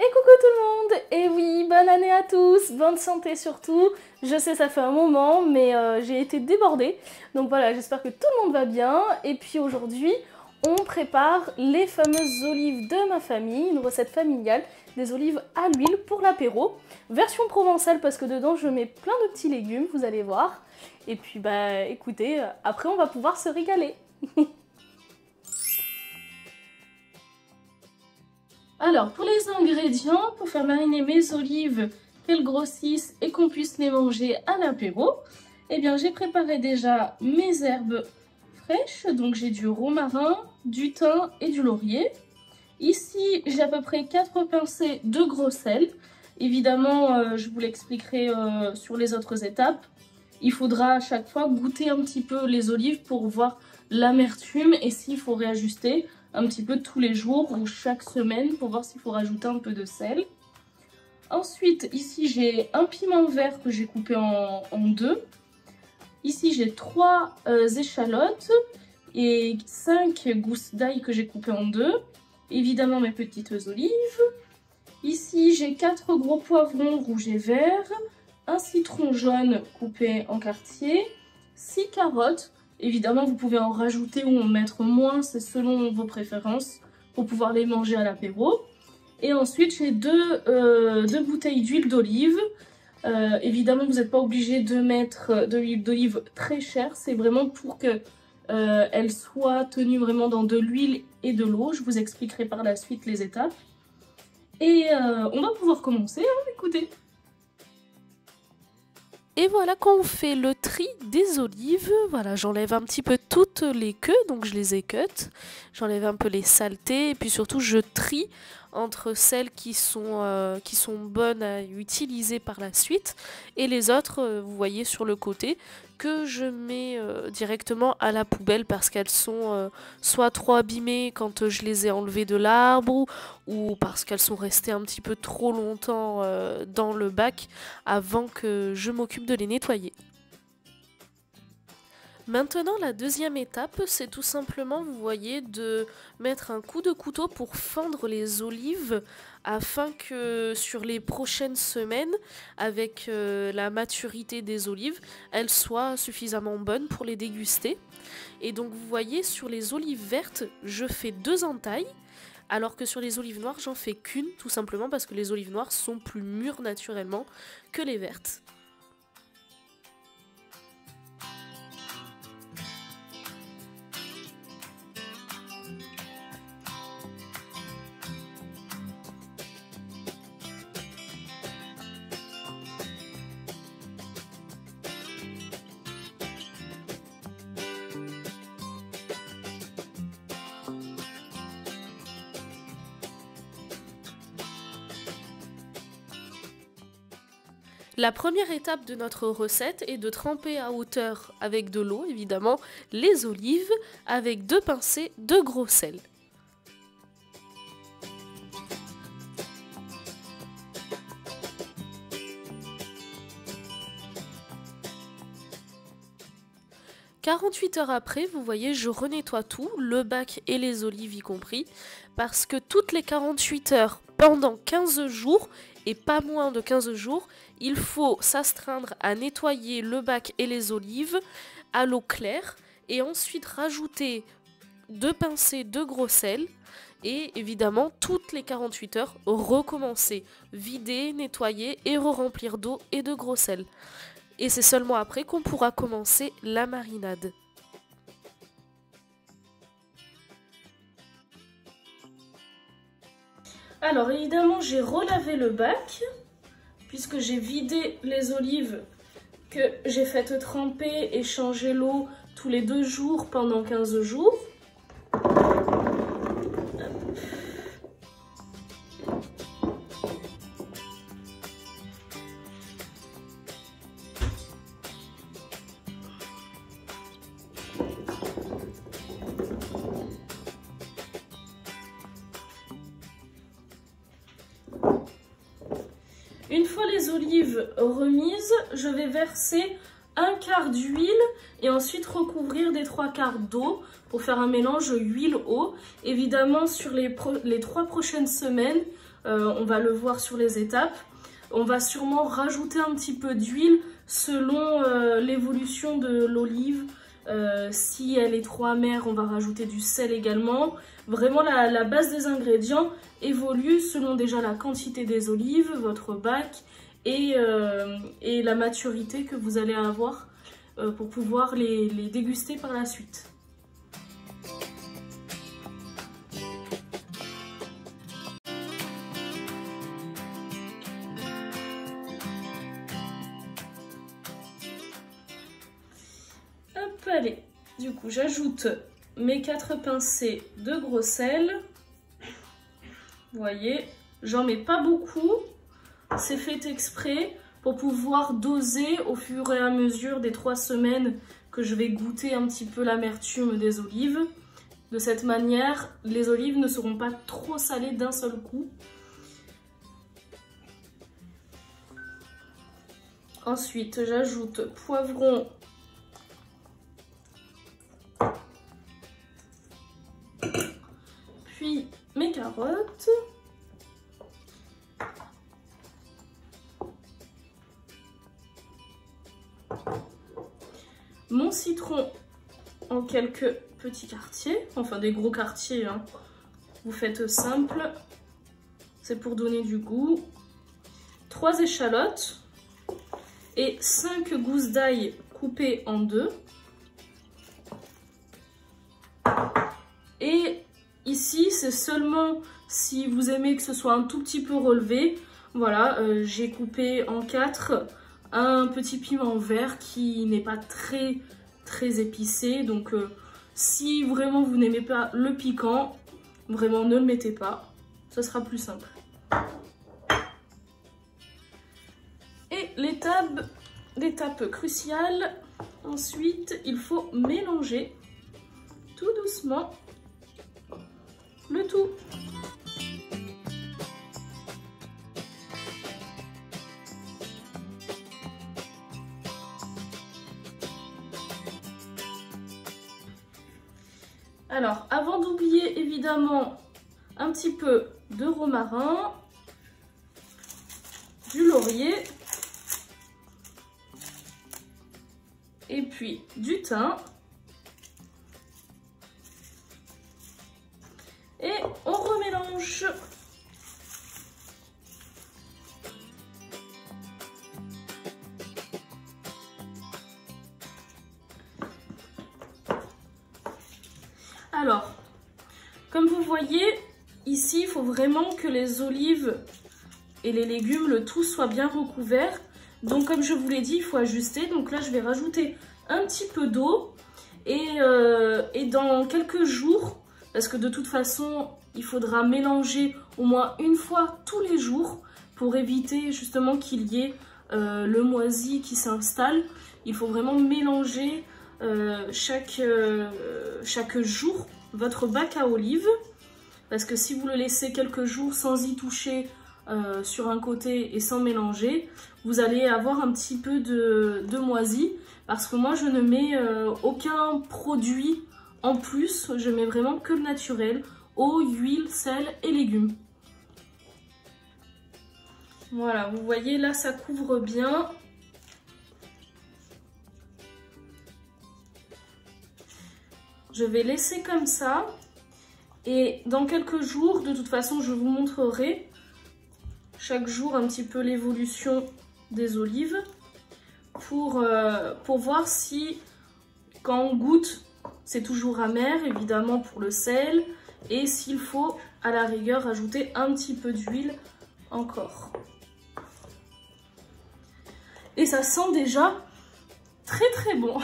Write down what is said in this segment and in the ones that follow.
Et coucou tout le monde! Et oui, bonne année à tous, bonne santé surtout. Je sais, ça fait un moment, mais j'ai été débordée. Donc voilà, j'espère que tout le monde va bien. Et puis aujourd'hui, on prépare les fameuses olives de ma famille, une recette familiale, des olives à l'huile pour l'apéro. Version provençale parce que dedans je mets plein de petits légumes, vous allez voir. Et puis bah écoutez, après on va pouvoir se régaler. Alors, pour les ingrédients, pour faire mariner mes olives, qu'elles grossissent et qu'on puisse les manger à l'apéro, eh bien, j'ai préparé déjà mes herbes fraîches. Donc, j'ai du romarin, du thym et du laurier. Ici, j'ai à peu près 4 pincées de gros sel. Évidemment, je vous l'expliquerai sur les autres étapes. Il faudra à chaque fois goûter un petit peu les olives pour voir l'amertume et s'il faut réajuster un petit peu tous les jours ou chaque semaine pour voir s'il faut rajouter un peu de sel. Ensuite, ici j'ai un piment vert que j'ai coupé en deux. Ici j'ai 3 échalotes et 5 gousses d'ail que j'ai coupées en deux. Évidemment mes petites olives. Ici j'ai 4 gros poivrons rouges et verts, un citron jaune coupé en quartiers, 6 carottes. Évidemment, vous pouvez en rajouter ou en mettre moins, c'est selon vos préférences, pour pouvoir les manger à l'apéro. Et ensuite, j'ai deux bouteilles d'huile d'olive. Évidemment, vous n'êtes pas obligé de mettre de l'huile d'olive très chère. C'est vraiment pour que elle soit tenue vraiment dans de l'huile et de l'eau. Je vous expliquerai par la suite les étapes. Et on va pouvoir commencer, hein, écoutez. Et voilà, quand on fait le tri des olives, voilà, j'enlève un petit peu toutes les queues, donc je les écoute. J'enlève un peu les saletés et puis surtout je trie entre celles qui sont bonnes à utiliser par la suite et les autres, vous voyez sur le côté, que je mets directement à la poubelle parce qu'elles sont soit trop abîmées quand je les ai enlevées de l'arbre ou parce qu'elles sont restées un petit peu trop longtemps dans le bac avant que je m'occupe de les nettoyer. Maintenant, la deuxième étape, c'est tout simplement, vous voyez, de mettre un coup de couteau pour fendre les olives afin que sur les prochaines semaines, avec la maturité des olives, elles soient suffisamment bonnes pour les déguster. Et donc, vous voyez, sur les olives vertes, je fais 2 entailles. Alors que sur les olives noires, j'en fais qu'une, tout simplement parce que les olives noires sont plus mûres naturellement que les vertes. La première étape de notre recette est de tremper à hauteur avec de l'eau, évidemment, les olives avec 2 pincées de gros sel. « 48 heures après, vous voyez, je renettoie tout, le bac et les olives y compris, parce que toutes les 48 heures, pendant 15 jours, et pas moins de 15 jours, il faut s'astreindre à nettoyer le bac et les olives à l'eau claire et ensuite rajouter 2 pincées de gros sel et évidemment toutes les 48 heures recommencer, vider, nettoyer et re-remplir d'eau et de gros sel. Et c'est seulement après qu'on pourra commencer la marinade. Alors évidemment j'ai relavé le bac puisque j'ai vidé les olives que j'ai fait tremper et changer l'eau tous les 2 jours pendant 15 jours. Une fois les olives remises, je vais verser 1/4 d'huile et ensuite recouvrir des 3/4 d'eau pour faire un mélange huile-eau. Évidemment, sur les 3 prochaines semaines, on va le voir sur les étapes. On va sûrement rajouter un petit peu d'huile selon l'évolution de l'olive. Si elle est trop amère, on va rajouter du sel également. Vraiment, la base des ingrédients évolue selon déjà la quantité des olives, votre bac et la maturité que vous allez avoir pour pouvoir les déguster par la suite. Hop, allez, du coup j'ajoute mes 4 pincées de gros sel. Vous voyez, j'en mets pas beaucoup, c'est fait exprès pour pouvoir doser au fur et à mesure des 3 semaines que je vais goûter un petit peu l'amertume des olives. De cette manière, les olives ne seront pas trop salées d'un seul coup. Ensuite, j'ajoute poivron, puis mes carottes. Mon citron en quelques petits quartiers, enfin des gros quartiers, hein. Vous faites simple, c'est pour donner du goût. 3 échalotes et 5 gousses d'ail coupées en 2. Et ici, c'est seulement si vous aimez que ce soit un tout petit peu relevé. Voilà, j'ai coupé en 4 un petit piment vert qui n'est pas très épicé. Donc si vraiment vous n'aimez pas le piquant, vraiment ne le mettez pas. Ce sera plus simple. Et l'étape cruciale, ensuite, il faut mélanger tout doucement le tout. Alors, avant d'oublier évidemment un petit peu de romarin, du laurier et puis du thym. Et on remélange. Alors, comme vous voyez, ici, il faut vraiment que les olives et les légumes, le tout soit bien recouvert. Donc, comme je vous l'ai dit, il faut ajuster. Donc là, je vais rajouter un petit peu d'eau. Et dans quelques jours, parce que de toute façon, il faudra mélanger au moins une fois tous les jours pour éviter justement qu'il y ait le moisi qui s'installe. Il faut vraiment mélanger chaque jour votre bac à olives, parce que si vous le laissez quelques jours sans y toucher sur un côté et sans mélanger, vous allez avoir un petit peu de moisi, parce que moi je ne mets aucun produit en plus, je mets vraiment que le naturel, eau, huile, sel et légumes. Voilà, vous voyez là ça couvre bien. Je vais laisser comme ça et dans quelques jours, de toute façon, je vous montrerai chaque jour un petit peu l'évolution des olives pour voir si quand on goûte, c'est toujours amer, évidemment pour le sel, et s'il faut à la rigueur ajouter un petit peu d'huile encore. Et ça sent déjà très bon.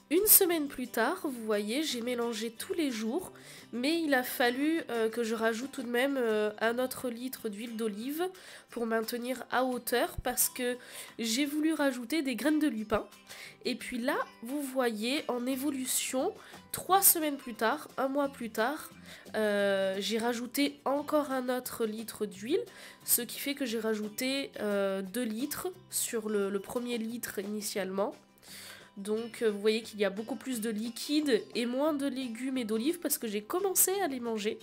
Une semaine plus tard, vous voyez, j'ai mélangé tous les jours, mais il a fallu que je rajoute tout de même 1 autre litre d'huile d'olive pour maintenir à hauteur, parce que j'ai voulu rajouter des graines de lupin. Et puis là, vous voyez en évolution, 3 semaines plus tard, 1 mois plus tard, j'ai rajouté encore 1 autre litre d'huile, ce qui fait que j'ai rajouté 2 litres sur le premier litre initialement. Donc vous voyez qu'il y a beaucoup plus de liquide et moins de légumes et d'olives parce que j'ai commencé à les manger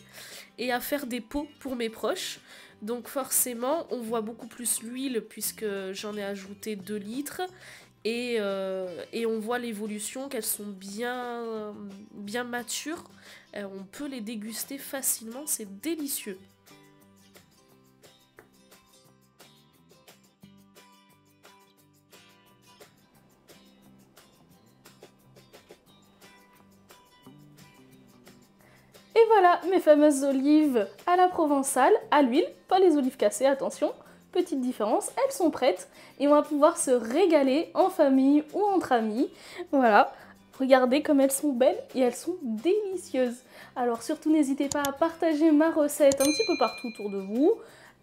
et à faire des pots pour mes proches. Donc forcément on voit beaucoup plus l'huile puisque j'en ai ajouté 2 litres. Et on voit l'évolution, qu'elles sont bien matures. On peut les déguster facilement, c'est délicieux. Et voilà mes fameuses olives à la provençale, à l'huile, pas les olives cassées, attention. Petite différence, elles sont prêtes et on va pouvoir se régaler en famille ou entre amis. Voilà, regardez comme elles sont belles et elles sont délicieuses. Alors surtout n'hésitez pas à partager ma recette un petit peu partout autour de vous.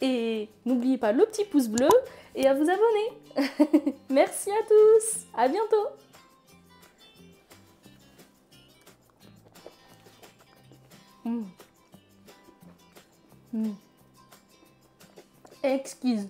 Et n'oubliez pas le petit pouce bleu et à vous abonner. Merci à tous, à bientôt. Mmh. Mmh. Exquise.